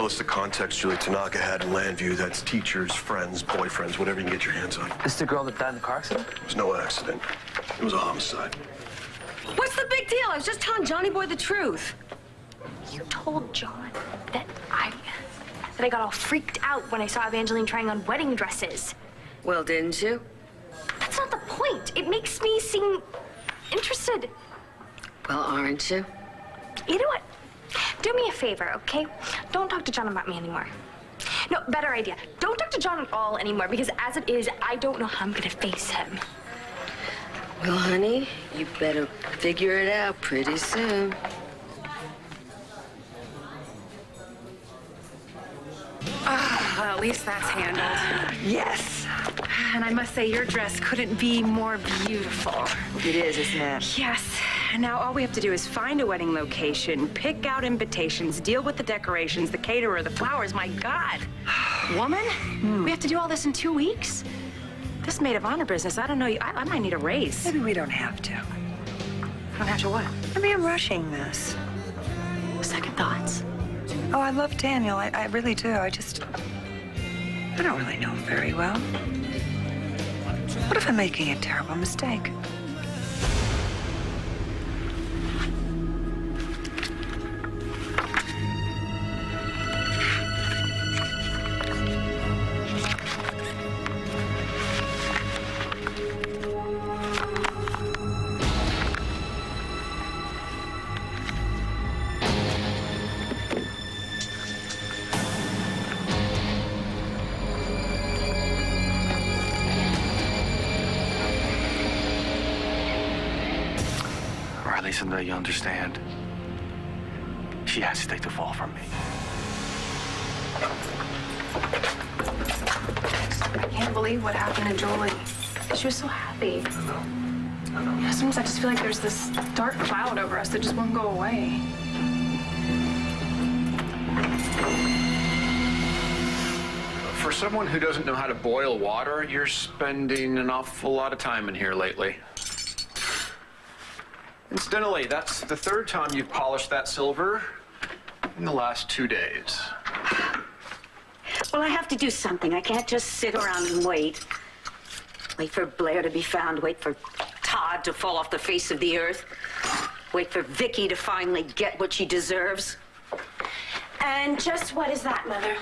a list of contacts Julie Tanaka had in Landview. That's teachers, friends, boyfriends, whatever you can get your hands on. This is the girl that died in the car accident? It was no accident. It was a homicide. What's the big deal? I was just telling Johnny Boy the truth. You told John that I got all freaked out when I saw Evangeline trying on wedding dresses. Well, didn't you? That's not the point. It makes me seem interested. Well, aren't you? You know what? Do me a favor, okay? Don't talk to John about me anymore. No, better idea. Don't talk to John at all anymore, because as it is, I don't know how I'm gonna face him. Well, honey, you better figure it out pretty soon. Well, at least that's handled. Yes. And I must say, your dress couldn't be more beautiful. It is, isn't it? Yes. And now all we have to do is find a wedding location, pick out invitations, deal with the decorations, the caterer, the flowers. My God. Woman, we have to do all this in 2 weeks? This maid of honor business, I don't know. I might need a raise. Maybe we don't have to. Don't have to what? Maybe I'm rushing this. Second thoughts. Oh, I love Daniel. I really do. I don't really know him very well. What if I'm making a terrible mistake? Lisa, that you understand. She has to take the fall from me. I can't believe what happened to Julie. She was so happy. I know. Yeah, sometimes I just feel like there's this dark cloud over us that just won't go away. For someone who doesn't know how to boil water, you're spending an awful lot of time in here lately. Incidentally, that's the third time you've polished that silver in the last 2 days. Well, I have to do something. I can't just sit around and wait. Wait for Blair to be found. Wait for Todd to fall off the face of the earth. Wait for Vicky to finally get what she deserves. And just what is that, Mother?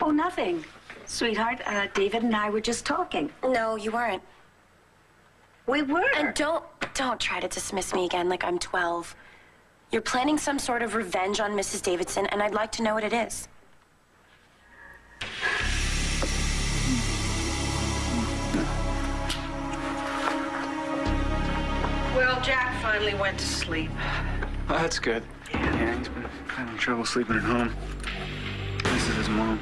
Oh, nothing. Sweetheart, David and I were just talking. No, you weren't. We were. And don't try to dismiss me again like I'm 12. You're planning some sort of revenge on Mrs. Davidson, and I'd like to know what it is. Well, Jack finally went to sleep. Oh, that's good. Yeah, he's been having trouble sleeping at home. This is his mom.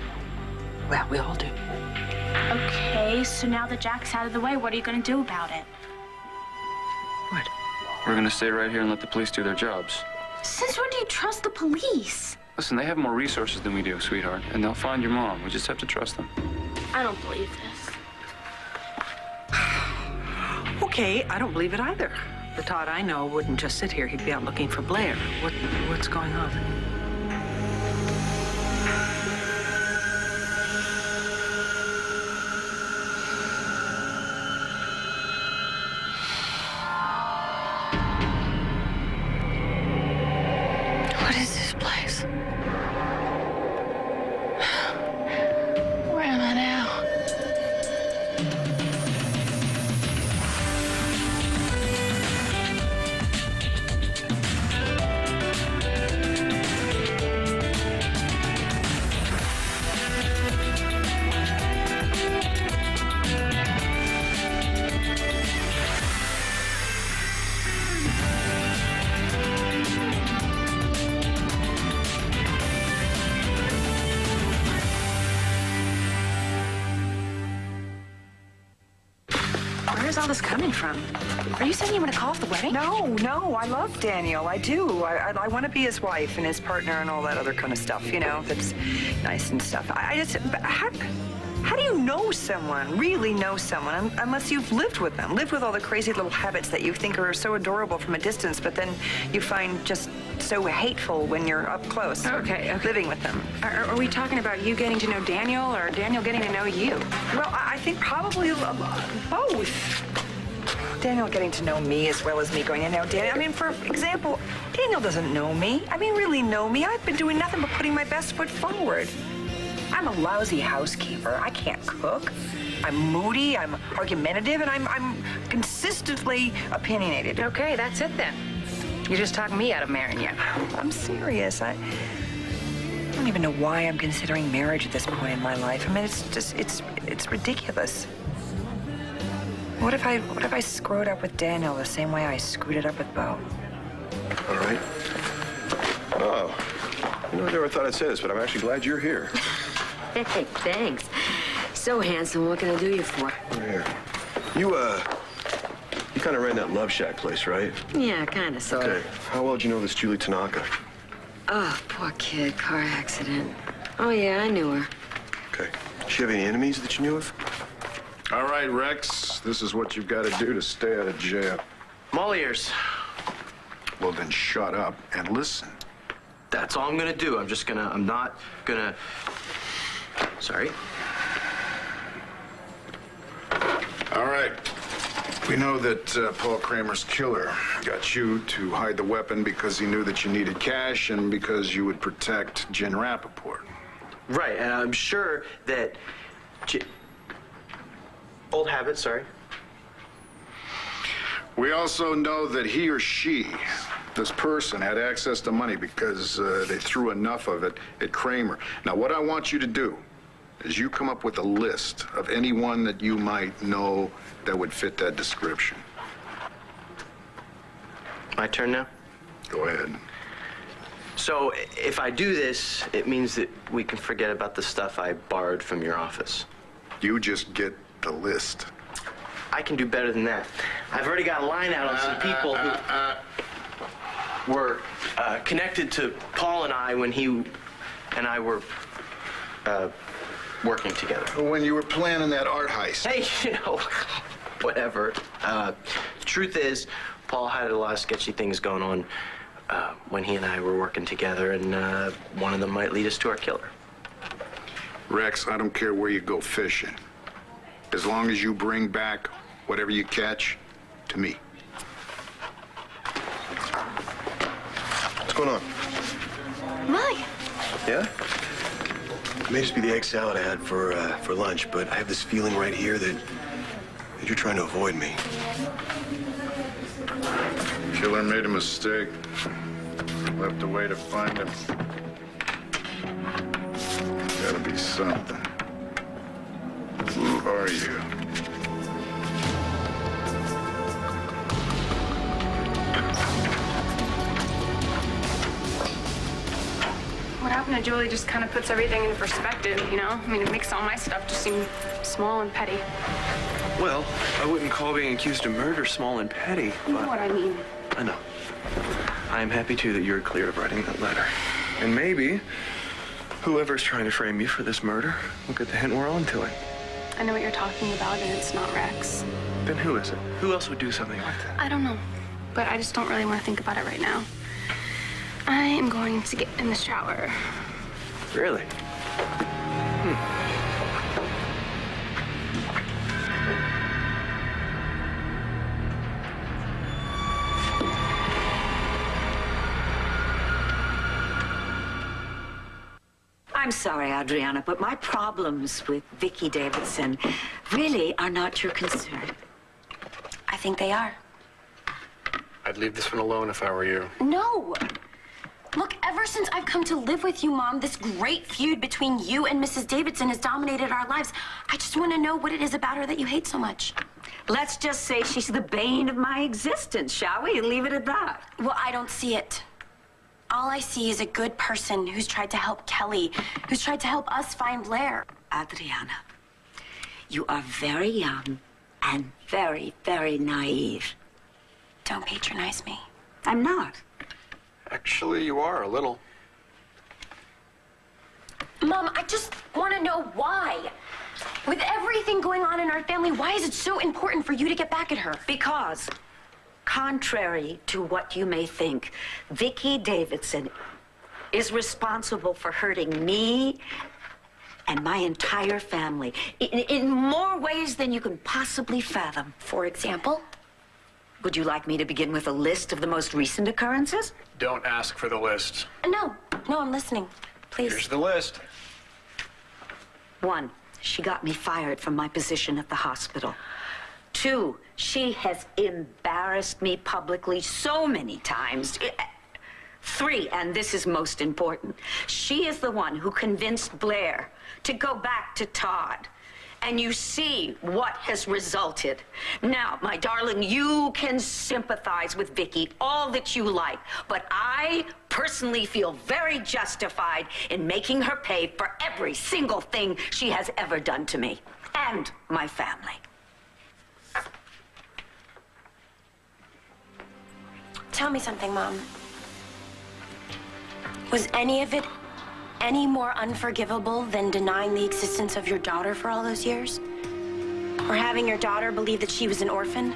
Well, we all do. Okay, so now that Jack's out of the way, what are you going to do about it? What? We're gonna stay right here and let the police do their jobs. Since when do you trust the police? Listen, they have more resources than we do, sweetheart, and they'll find your mom. We just have to trust them. I don't believe this. Okay, I don't believe it either. The Todd I know wouldn't just sit here. He'd be out looking for Blair. What's going on? What is this place? Where am I now? Where's all this coming from? Are you saying you want to call off the wedding? No, I love Daniel. I do. I want to be his wife and his partner and all that other kind of stuff, you know, that's nice and stuff. But how do you know someone, really know someone, unless you've lived with them, lived with all the crazy little habits that you think are so adorable from a distance, but then you find just so hateful when you're up close. Okay. Living with them. Are we talking about you getting to know Daniel or Daniel getting to know you? Well, I think probably both. Daniel getting to know me as well as me getting to know Daniel. I mean, for example, Daniel doesn't know me. I mean, really know me. I've been doing nothing but putting my best foot forward. I'm a lousy housekeeper. I can't cook. I'm moody, I'm argumentative, and I'm consistently opinionated. Okay, that's it then. You just talked me out of marrying you. I'm serious. I don't even know why I'm considering marriage at this point in my life. I mean, it's ridiculous. What if I screwed up with Daniel the same way I screwed it up with Bo? All right. Oh, you know, I never thought I'd say this, but I'm actually glad you're here. Hey, thanks. So handsome, what can I do you for? Over here. You kind of ran that Love Shack place, right? Yeah, kind of, sort of. Okay. How well did you know this Julie Tanaka? Oh, poor kid, car accident. Oh, yeah, I knew her. Okay. Did she have any enemies that you knew of? All right, Rex, this is what you've got to do to stay out of jail. I'm all ears. Well, then shut up and listen. That's all I'm gonna do. I'm not gonna... Sorry. All right. We know that Paul Kramer's killer got you to hide the weapon because he knew that you needed cash and because you would protect Jen Rappaport. Right, and I'm sure that... Old habit, sorry. We also know that he or she, this person, had access to money because they threw enough of it at Kramer. Now, what I want you to do is you come up with a list of anyone that you might know that would fit that description. My turn now? Go ahead. So, if I do this, it means that we can forget about the stuff I borrowed from your office. You just get the list. I can do better than that. I've already got a line out on some people who were connected to Paul and I when he and I were working together. When you were planning that art heist. Hey, you know, whatever. Truth is, Paul had a lot of sketchy things going on when he and I were working together, and one of them might lead us to our killer. Rex, I don't care where you go fishing. As long as you bring back whatever you catch to me. What's going on? Molly. Yeah? It may just be the egg salad I had for lunch, but I have this feeling right here that you're trying to avoid me. Killer made a mistake. Left a way to find him. Gotta be something. Who are you? What happened to Julie just kind of puts everything into perspective, you know? I mean, it makes all my stuff just seem small and petty. Well, I wouldn't call being accused of murder small and petty, You know what I mean? I know. I am happy, too, that you're clear of writing that letter. And maybe whoever's trying to frame you for this murder will get the hint we're on to it. I know what you're talking about, and it's not Rex. Then who is it? Who else would do something like that? I don't know, but I just don't really want to think about it right now. I am going to get in the shower. Really? I'm sorry, Adriana, but my problems with Vicki Davidson really are not your concern. I think they are. I'd leave this one alone if I were you. No. Look, ever since I've come to live with you, Mom, this great feud between you and Mrs. Davidson has dominated our lives. I just want to know what it is about her that you hate so much. Let's just say she's the bane of my existence, shall we? And leave it at that. Well, I don't see it. All I see is a good person who's tried to help Kelly, who's tried to help us find Blair. Adriana, you are very young and very, very naive. Don't patronize me. I'm not. Actually, you are a little. Mom, I just want to know why. With everything going on in our family, why is it so important for you to get back at her? Because Contrary to what you may think, Vicki Davidson is responsible for hurting me and my entire family in more ways than you can possibly fathom. For example? Would you like me to begin with a list of the most recent occurrences? Don't ask for the list. No, I'm listening. Please. Here's the list. 1, she got me fired from my position at the hospital. 2, she has embarrassed me publicly so many times. 3, and this is most important, she is the one who convinced Blair to go back to Todd. And you see what has resulted. Now, my darling, you can sympathize with Vicki all that you like, but I personally feel very justified in making her pay for every single thing she has ever done to me and my family. Tell me something, Mom. Was any of it any more unforgivable than denying the existence of your daughter for all those years? Or having your daughter believe that she was an orphan?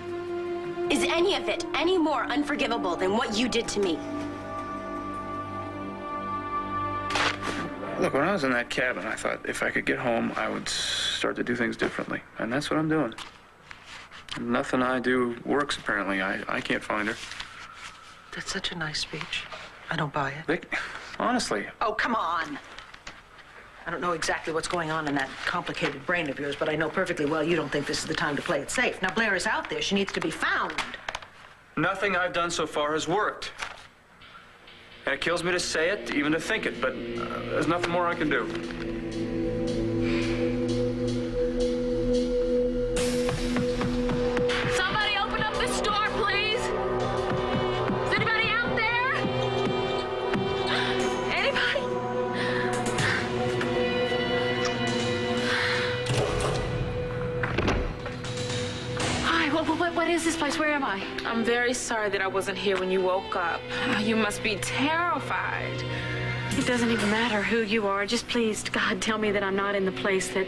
Is any of it any more unforgivable than what you did to me? Look, when I was in that cabin, I thought if I could get home, I would start to do things differently. And that's what I'm doing. Nothing I do works, apparently. I can't find her. That's such a nice speech. I don't buy it. Vic, honestly. Oh, come on. I don't know exactly what's going on in that complicated brain of yours, but I know perfectly well you don't think this is the time to play it safe. Now, Blair is out there. She needs to be found. Nothing I've done so far has worked. And it kills me to say it, even to think it, but there's nothing more I can do. Somebody open up this door, please. Is anybody out there? Anybody? Hi, what is this place? Where am I? I'm very sorry that I wasn't here when you woke up. You must be terrified. It doesn't even matter who you are. Just please, God, tell me that I'm not in the place that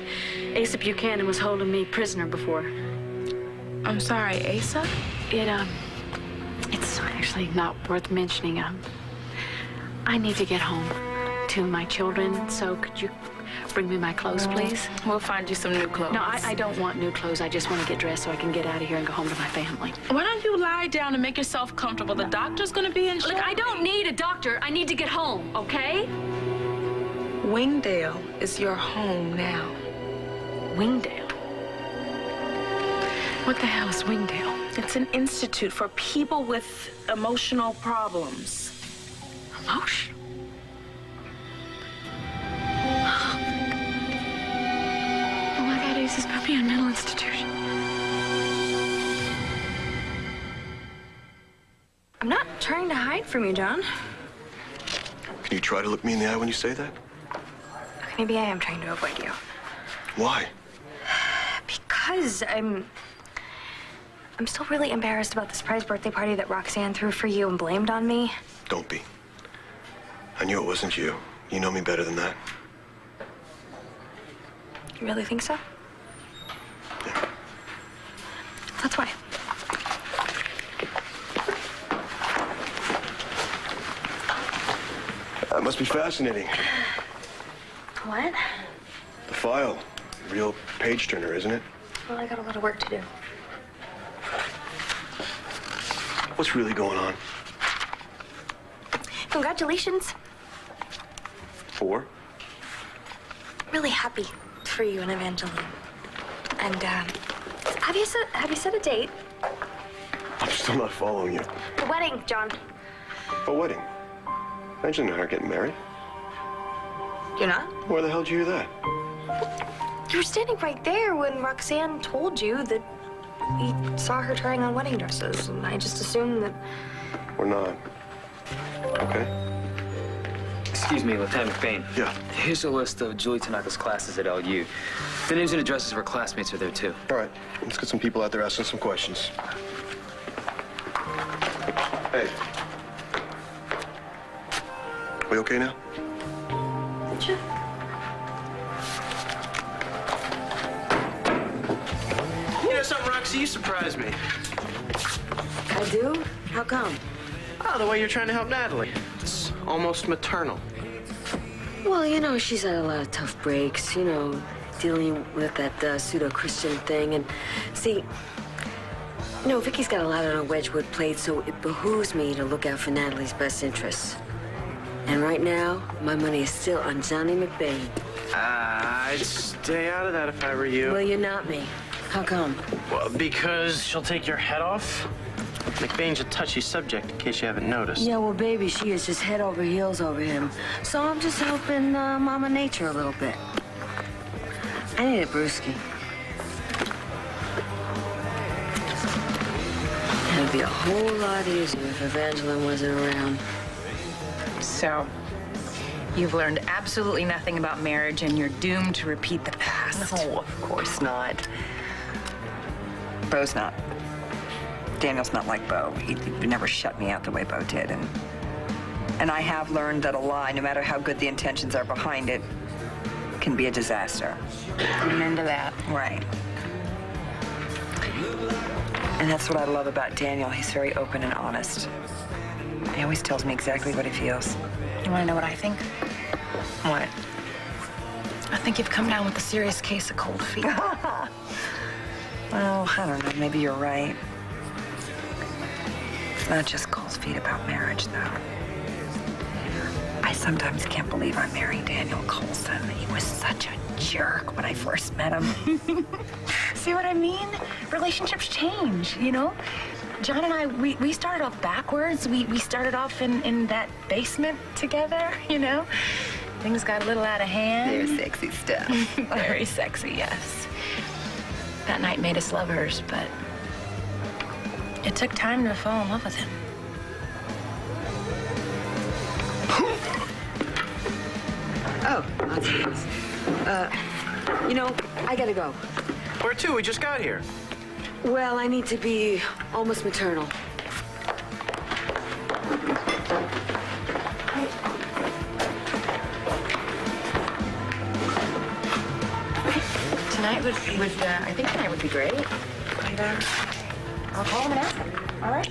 Asa Buchanan was holding me prisoner before. I'm sorry, Asa? It's actually not worth mentioning. I need to get home to my children, so could you bring me my clothes, please? We'll find you some new clothes. No, I don't want new clothes. I just want to get dressed so I can get out of here and go home to my family. Why don't you lie down and make yourself comfortable? The doctor's gonna be in. Look, I don't need a doctor. I need to get home, okay? Wingdale is your home now. Wingdale? What the hell is Wingdale? It's an institute for people with emotional problems. Emotion? Oh my God, Ace's put me in a mental institution. I'm not trying to hide from you, John. Can you try to look me in the eye when you say that? Maybe I am trying to avoid you. Why? Because I'm still really embarrassed about the surprise birthday party that Roxanne threw for you and blamed on me. Don't be. I knew it wasn't you. You know me better than that. You really think so? Yeah. That's why. That must be fascinating. What? The file. Real page turner, isn't it? Well, I got a lot of work to do. What's really going on? Congratulations. For? Really happy for you and Evangeline. And have you set a date? I'm still not following you. The wedding, John. A wedding? Evangeline and I are getting married. You're not? Where the hell did you hear that? You were standing right there when Roxanne told you that he saw her trying on wedding dresses, and I just assumed that... We're not. Okay? Excuse me, Lieutenant McBain. Yeah. Here's a list of Julie Tanaka's classes at LU. The names and addresses of her classmates are there, too. All right. Let's get some people out there asking some questions. Hey. We okay now? Sure. You know something, Roxy? You surprised me. I do? How come? Oh, the way you're trying to help Natalie. It's almost maternal. Well, you know, she's had a lot of tough breaks, you know, dealing with that pseudo-Christian thing. And see, you know, Vicky's got a lot on her Wedgwood plate, so it behooves me to look out for Natalie's best interests. And right now, my money is still on Johnny McBain. I'd stay out of that if I were you. Well, you're not me. How come? Well, because she'll take your head off. McBain's a touchy subject, in case you haven't noticed. Yeah, well, baby, she is just head over heels over him. So I'm just helping Mama Nature a little bit. I need a brewski. It'd be a whole lot easier if Evangeline wasn't around. So, you've learned absolutely nothing about marriage, and you're doomed to repeat the past. No, of course not. Beau's not. Daniel's not like Beau. He never shut me out the way Beau did. And I have learned that a lie, no matter how good the intentions are behind it, can be a disaster. I'm into that. Right. And that's what I love about Daniel. He's very open and honest. He always tells me exactly what he feels. You want to know what I think? What? I think you've come down with a serious case of cold feet. Well, I don't know. Maybe you're right. It's not just cold feet about marriage, though. I sometimes can't believe I'm marrying Daniel Colson. He was such a jerk when I first met him. See what I mean? Relationships change, you know? John and I, we started off backwards. We started off in that basement together, you know? Things got a little out of hand. There's sexy stuff. Very sexy, yes. That night made us lovers, but it took time to fall in love with him. Oh, lots of things. You know, I gotta go. Where to? We just got here. Well, I need to be almost maternal. Tonight I think tonight would be great. And, I'll call him and ask him. All right?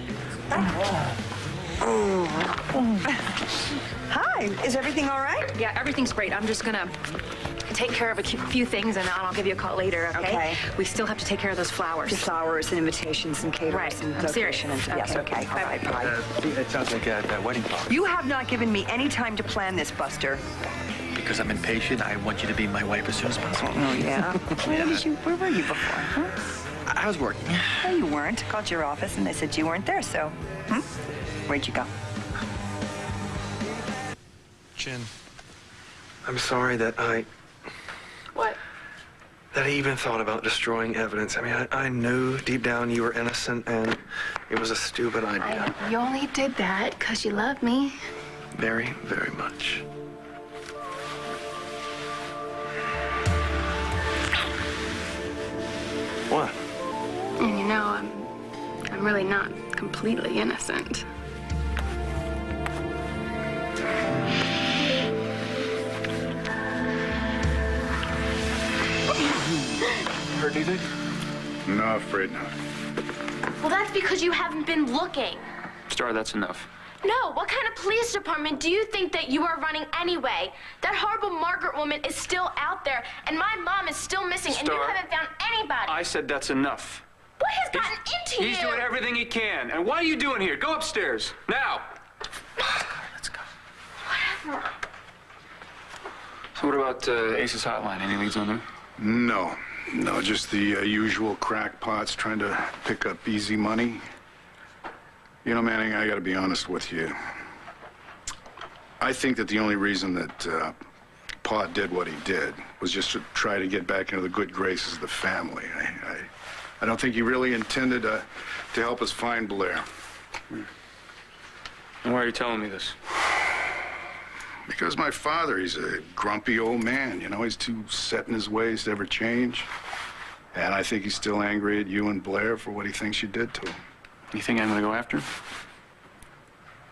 Bye. Hi, is everything all right? Yeah, everything's great. I'm just gonna take care of a few things, and I'll give you a call later, okay? Okay. We still have to take care of those flowers. The flowers and invitations and caterers Right, and I'm serious. decoration and yes, okay. All right, bye. It sounds like a wedding party. You have not given me any time to plan this, Buster. Because I'm impatient, I want you to be my wife as soon as possible. Oh, yeah? Where were you before, huh? I was working. No, you weren't. Called your office and they said you weren't there, so. Where'd you go? Jen, I'm sorry that What? that I even thought about destroying evidence. I mean, I knew deep down you were innocent, and it was a stupid idea. You only did that because you love me. Very, very much. What? And you know, I'm really not completely innocent. Hurt anything? No, afraid not. Well, that's because you haven't been looking. Star, that's enough. No, what kind of police department do you think that you are running anyway? That horrible Margaret woman is still out there, and my mom is still missing, and you Star, haven't found anybody. I said that's enough. What has gotten into you? He's doing everything he can. And what are you doing here? Go upstairs. Now. Let's go. Whatever. So what about Ace's hotline? Any leads on there? No, just the usual crackpots trying to pick up easy money. You know, Manning, I gotta be honest with you. I think that the only reason that Pa did what he did was just to try to get back into the good graces of the family. I don't think he really intended to help us find Blair. And why are you telling me this? Because my father, he's a grumpy old man, you know, he's too set in his ways to ever change. And I think he's still angry at you and Blair for what he thinks you did to him. You think I'm gonna go after him?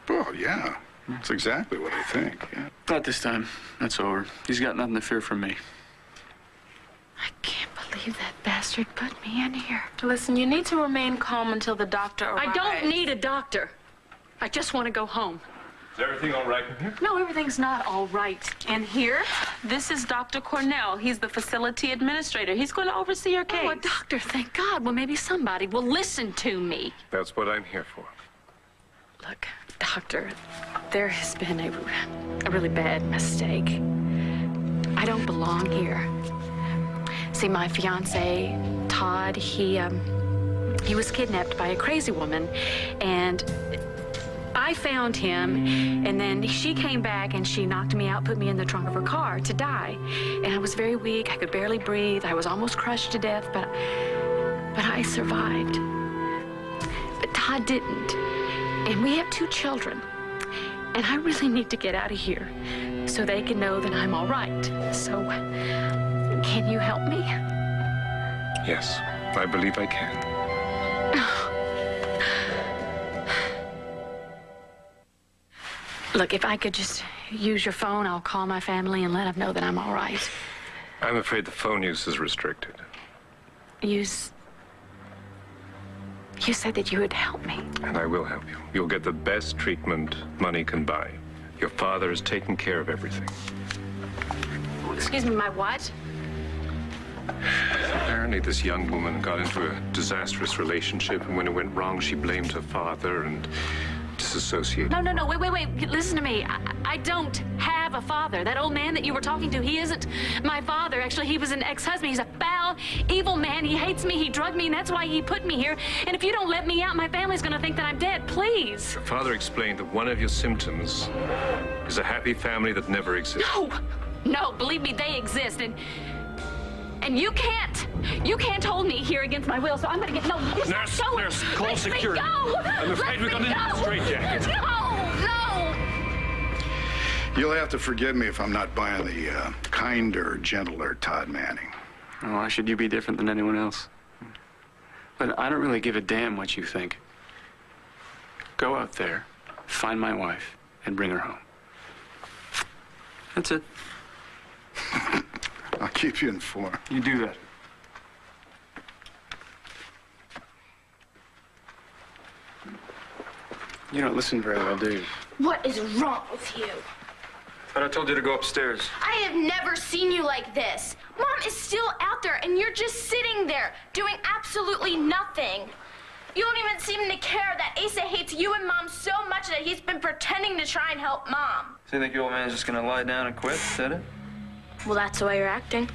Well, yeah. That's exactly what I think, yeah. Not this time. That's over. He's got nothing to fear from me. I can't believe believe that bastard put me in here. Listen, you need to remain calm until the doctor arrives. I don't need a doctor. I just want to go home. Is everything all right in here? No, everything's not all right in here. This is Dr. Cornell. He's the facility administrator. He's going to oversee your case. Oh, a doctor, thank God. Well, maybe somebody will listen to me. That's what I'm here for. Look, doctor, there has been a really bad mistake. I don't belong here. See, my fiance, Todd, he was kidnapped by a crazy woman, and I found him, and then she came back and she knocked me out, put me in the trunk of her car to die. And I was very weak. I could barely breathe. I was almost crushed to death, but I survived. But Todd didn't. And we have 2 children. And I really need to get out of here so they can know that I'm all right. So, can you help me? Yes, I believe I can. Look, if I could just use your phone, I'll call my family and let them know that I'm all right. I'm afraid the phone use is restricted. You said that you would help me. And I will help you. You'll get the best treatment money can buy. Your father is taking care of everything. Excuse me, my what? Apparently, this young woman got into a disastrous relationship, and when it went wrong, she blamed her father and disassociated. No, wait. Listen to me. I don't have a father. That old man that you were talking to, he isn't my father. Actually, he was an ex-husband. He's a foul, evil man. He hates me. He drugged me, and that's why he put me here. And if you don't let me out, my family's gonna think that I'm dead. Please. Your father explained that one of your symptoms is a happy family that never existed. No, believe me, they exist. And you can't hold me here against my will, so I'm gonna get, Nurse, call security. I'm afraid we're gonna need a straitjacket. No! You'll have to forgive me if I'm not buying the kinder, gentler Todd Manning. Oh, why should you be different than anyone else? But I don't really give a damn what you think. Go out there, find my wife, and bring her home. That's it. I'll keep you informed. You do that. You don't listen very well, do you? What is wrong with you? But I told you to go upstairs. I have never seen you like this. Mom is still out there, and you're just sitting there, doing absolutely nothing. You don't even seem to care that Asa hates you and Mom so much that he's been pretending to try and help Mom. So you think your old man's just gonna lie down and quit? Is that it? Well, that's the way you're acting.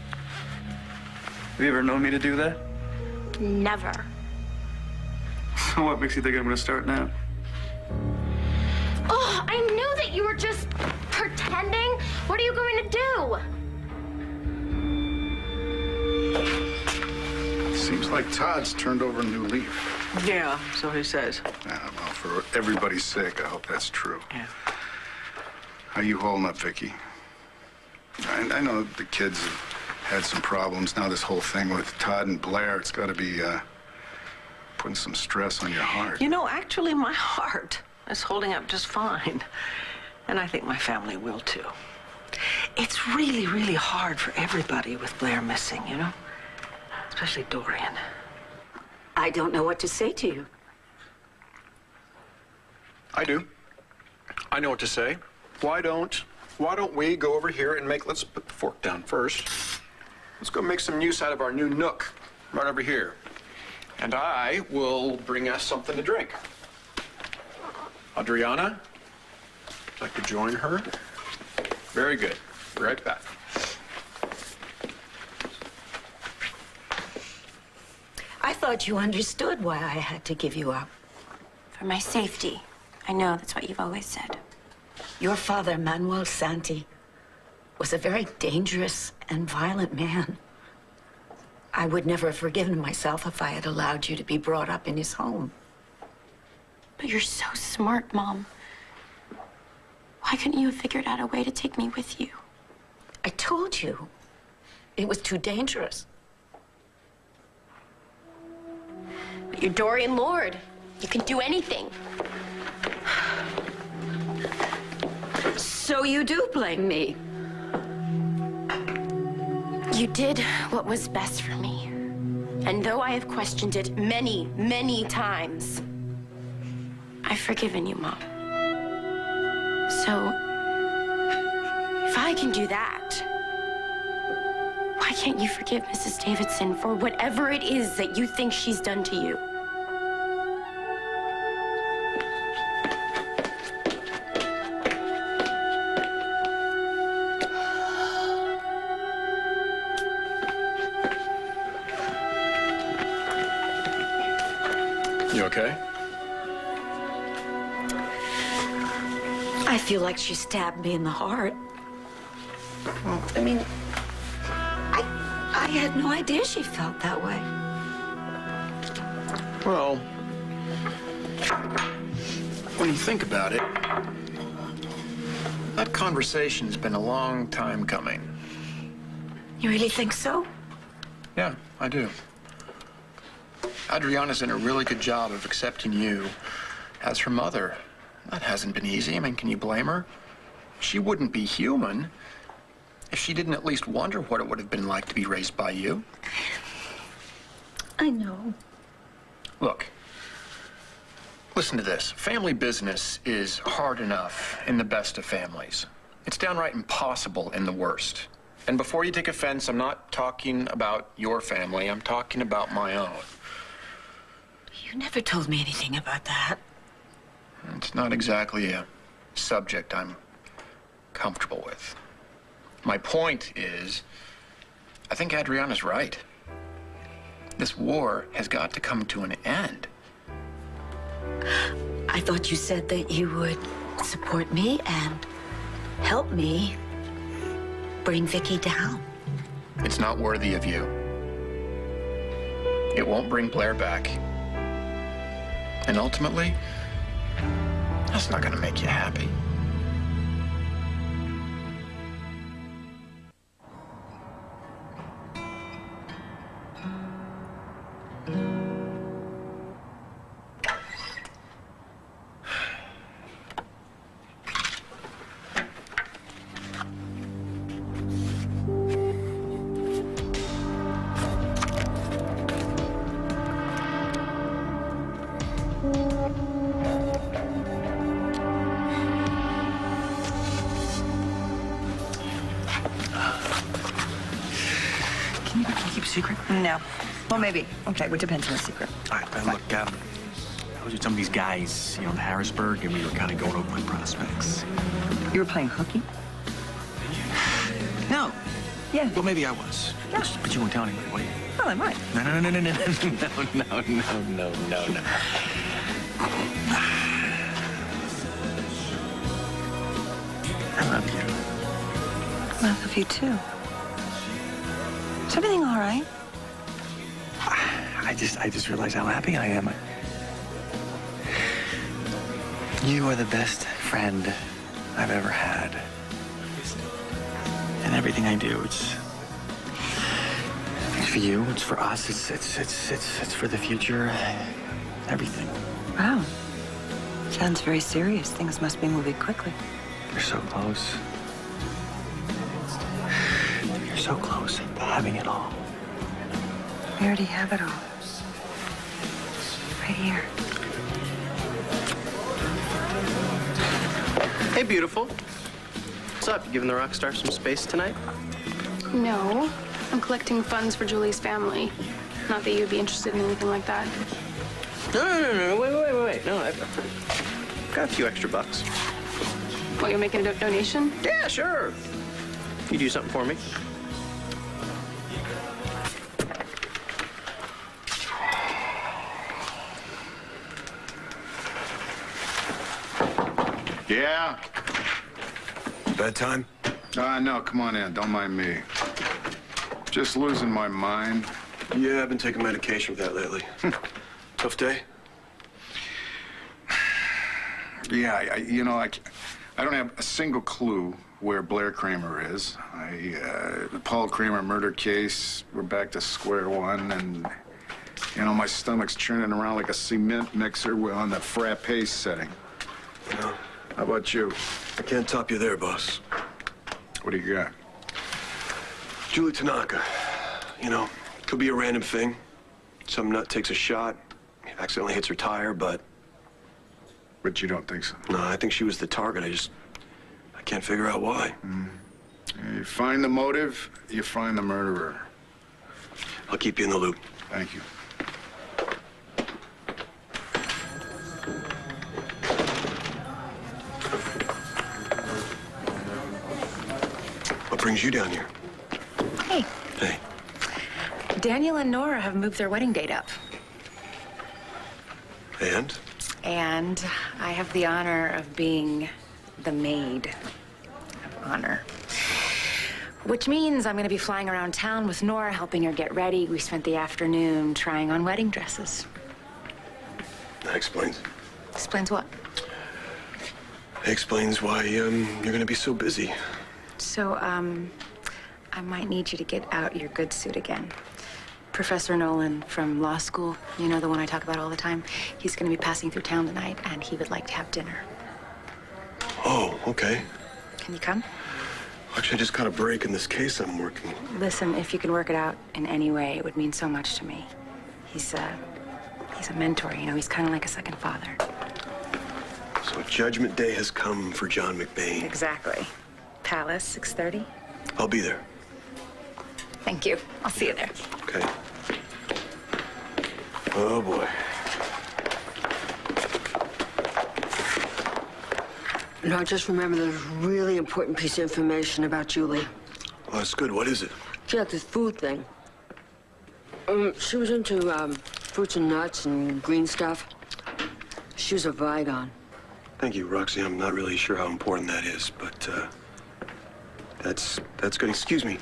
Have you ever known me to do that? Never. So what makes you think I'm gonna start now? Oh, I knew that you were just pretending. What are you going to do? Seems like Todd's turned over a new leaf. Yeah, so he says. Well, for everybody's sake, I hope that's true. Yeah. How you holding up, Vicky? I know the kids have had some problems. Now this whole thing with Todd and Blair, it's got to be putting some stress on your heart. You know, actually, my heart is holding up just fine. And I think my family will, too. It's really, really hard for everybody with Blair missing, you know? Especially Dorian. I don't know what to say to you. I do. I know what to say. Why don't we go over here and let's put the fork down first. Let's go make some use out of our new nook right over here. And I will bring us something to drink. Adriana, would you like to join her? Very good. Be right back. I thought you understood why I had to give you up. For my safety. I know that's what you've always said. Your father, Manuel Santi, was a very dangerous and violent man. I would never have forgiven myself if I had allowed you to be brought up in his home. But you're so smart, Mom. Why couldn't you have figured out a way to take me with you? I told you. It was too dangerous. But you're Dorian Lord. You can do anything. So you do blame me. You did what was best for me. And though I have questioned it many, many times, I've forgiven you, Mom. So, if I can do that, why can't you forgive Mrs. Davidson for whatever it is that you think she's done to you? You okay? I feel like she stabbed me in the heart. Well, I mean, I had no idea she felt that way. Well, when you think about it, that conversation's been a long time coming. You really think so? Yeah, I do. Adriana's done a really good job of accepting you as her mother. That hasn't been easy. I mean, can you blame her? She wouldn't be human if she didn't at least wonder what it would have been like to be raised by you. I know. Look, listen to this. Family business is hard enough in the best of families. It's downright impossible in the worst. And before you take offense, I'm not talking about your family. I'm talking about my own. You never told me anything about that. It's not exactly a subject I'm comfortable with. My point is, I think Adriana's right. This war has got to come to an end. I thought you said that you would support me and help me bring Vicky down. It's not worthy of you. It won't bring Blair back. And ultimately, that's not gonna make you happy. Can you keep a secret? No. Well, maybe. Okay, well, it depends on the secret. All right, then look, I was with some of these guys, in Harrisburg, and we were kind of going over my prospects. You were playing hooky? No. Yeah. Well, maybe I was. Yeah. But you won't tell anybody, will you? Well, I might. No. I love you. I love you, too. Is everything all right? I just realized how happy I am. You are the best friend I've ever had. And everything I do, it's for you, it's for us, it's for the future, everything. Wow. Sounds very serious. Things must be moving quickly. You're so close. You're so close to having it all. We already have it all. Right here. Hey, beautiful. What's up? You giving the rock star some space tonight? No, I'm collecting funds for Julie's family. Not that you'd be interested in anything like that. No. Wait. No, I've got a few extra bucks. What, you're making a donation? Yeah, sure. You do something for me? Yeah? Bedtime? No, come on in. Don't mind me. Just losing my mind. Yeah, I've been taking medication for that lately. Tough day? Yeah, I don't have a single clue where Blair Kramer is. The Paul Kramer murder case, we're back to square one, and, my stomach's churning around like a cement mixer on the frappe setting. Yeah. How about you? I can't top you there, boss. What do you got? Julie Tanaka. You know, could be a random thing. Some nut takes a shot, accidentally hits her tire, but... But you don't think so? No, I think she was the target. I can't figure out why. You find the motive, you find the murderer. I'll keep you in the loop. Thank you. What brings you down here? Hey. Hey. Daniel and Nora have moved their wedding date up. And? And I have the honor of being the maid of honor. Which means I'm going to be flying around town with Nora, helping her get ready. We spent the afternoon trying on wedding dresses. That explains. Explains what? That explains why you're going to be so busy. So, I might need you to get out your good suit again. Professor Nolan from law school, you know, the one I talk about all the time, he's going to be passing through town tonight, and he would like to have dinner. Oh, okay. Can you come? Actually, I just got a break in this case I'm working. Listen, if you can work it out in any way, it would mean so much to me. He's a mentor, you know, he's kind of like a second father. So Judgment Day has come for John McBain. Exactly. Palace, 6:30? I'll be there. Thank you. I'll see you there. Okay. Oh, boy. No, just remember there's a really important piece of information about Julie. Oh, that's good. What is it? She had this food thing. She was into fruits and nuts and green stuff. She was a Vigon. Thank you, Roxy. I'm not really sure how important that is, but that's good. Excuse me.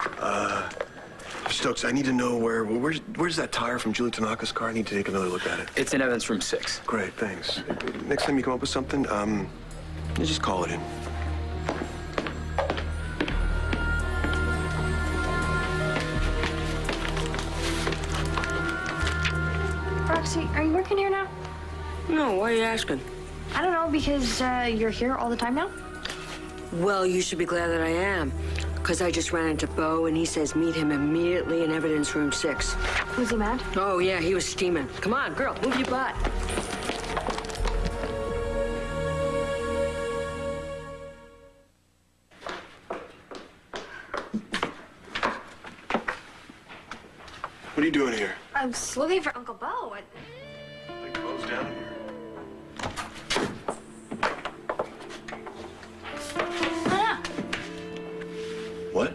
Stokes, I need to know where's that tire from Julie Tanaka's car? I need to take another look at it. It's in evidence room 6. Great, thanks. Next time you come up with something, you just call it in. Roxy, are you working here now? No, why are you asking? I don't know, because you're here all the time now? Well, you should be glad that I am. Because I just ran into Bo, and he says meet him immediately in evidence room 6. Was he mad? Oh, yeah, he was steaming. Come on, girl, move your butt. What are you doing here? I was looking for Uncle Bo. Bo's down here. What?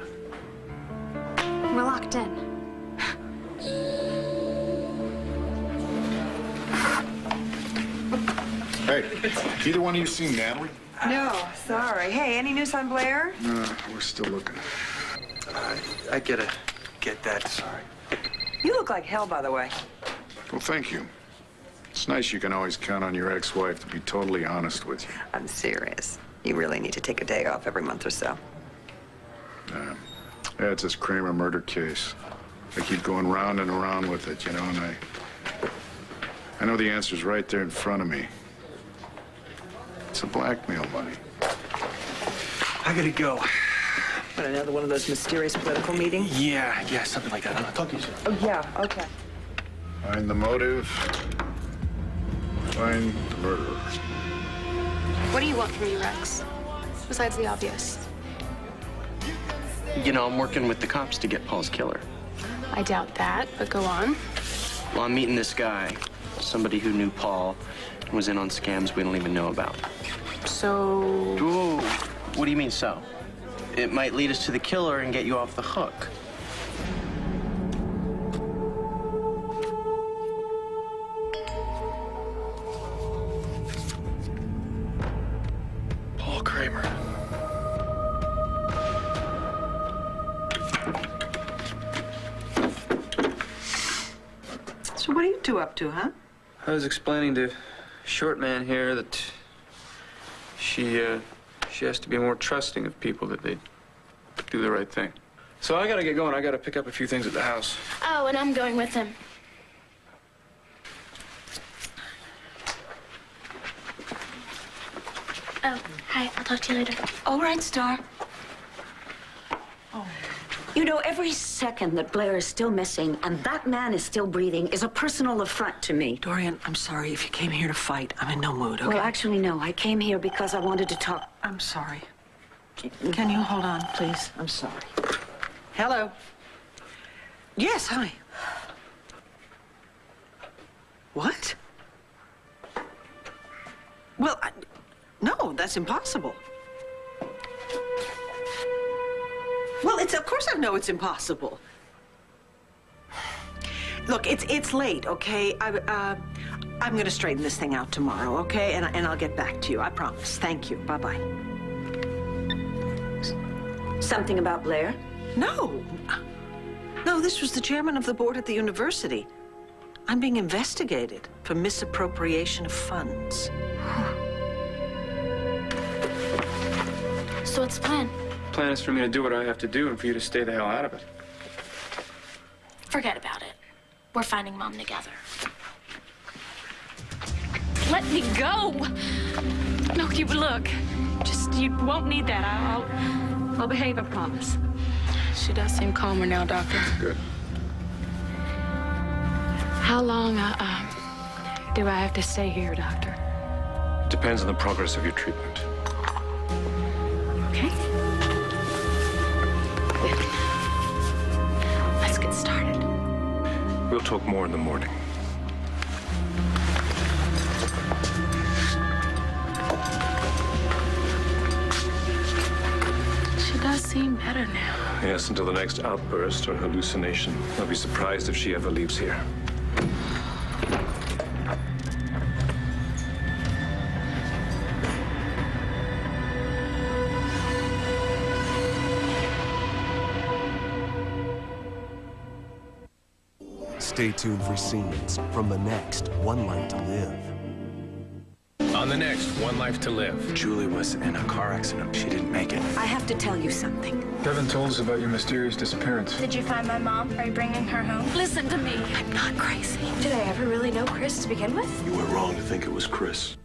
We're locked in. Hey, either one of you seen Natalie? No, sorry. Hey, any news on Blair? No, we're still looking. I get that. Sorry. You look like hell, by the way. Well, thank you. It's nice you can always count on your ex-wife to be totally honest with you. I'm serious. You really need to take a day off every month or so. Yeah, it's this Kramer murder case. I keep going round and around with it, you know, and I know the answer's right there in front of me. It's a blackmail money. I gotta go. What, another one of those mysterious political meetings? Yeah, something like that. I'll talk to you soon. Oh, yeah, okay. Find the motive. Find the murderer. What do you want from me, Rex? Besides the obvious. You know, I'm working with the cops to get Paul's killer. I doubt that, but go on. Well, I'm meeting this guy, somebody who knew Paul and was in on scams we don't even know about. So... Ooh, what do you mean, so? It might lead us to the killer and get you off the hook. Paul Kramer. So what are you two up to, huh? I was explaining to Short Man here that she has to be more trusting of people, that they do the right thing. So I gotta get going. I gotta pick up a few things at the house. Oh, and I'm going with him. Oh, hi. I'll talk to you later. All right, Star. You know, every second that Blair is still missing and that man is still breathing is a personal affront to me. Dorian, I'm sorry if you came here to fight. I'm in no mood, okay? Well, actually, no. I came here because I wanted to talk. I'm sorry. Can you hold on, please? I'm sorry. Hello. Yes, hi. What? Well, no, that's impossible. Well, of course I know it's impossible. Look, it's late, okay? I'm gonna straighten this thing out tomorrow, okay? And I'll get back to you, I promise. Thank you, bye-bye. Something about Blair? No. No, this was the chairman of the board at the university. I'm being investigated for misappropriation of funds. So what's the plan? Plan is for me to do what I have to do and for you to stay the hell out of it. Forget about it. We're finding Mom together. Let me go! No, you look. You won't need that. I'll behave, I promise. She does seem calmer now, Doctor. Good. How long, do I have to stay here, Doctor? Depends on the progress of your treatment. Okay. Let's get started. We'll talk more in the morning. She does seem better now. Yes, until the next outburst or hallucination. I'll be surprised if she ever leaves here. Stay tuned for scenes from the next One Life to Live. On the next One Life to Live. Julie was in a car accident. She didn't make it. I have to tell you something. Devin told us about your mysterious disappearance. Did you find my mom? Are you bringing her home? Listen to me. I'm not crazy. Did I ever really know Chris to begin with? You were wrong to think it was Chris.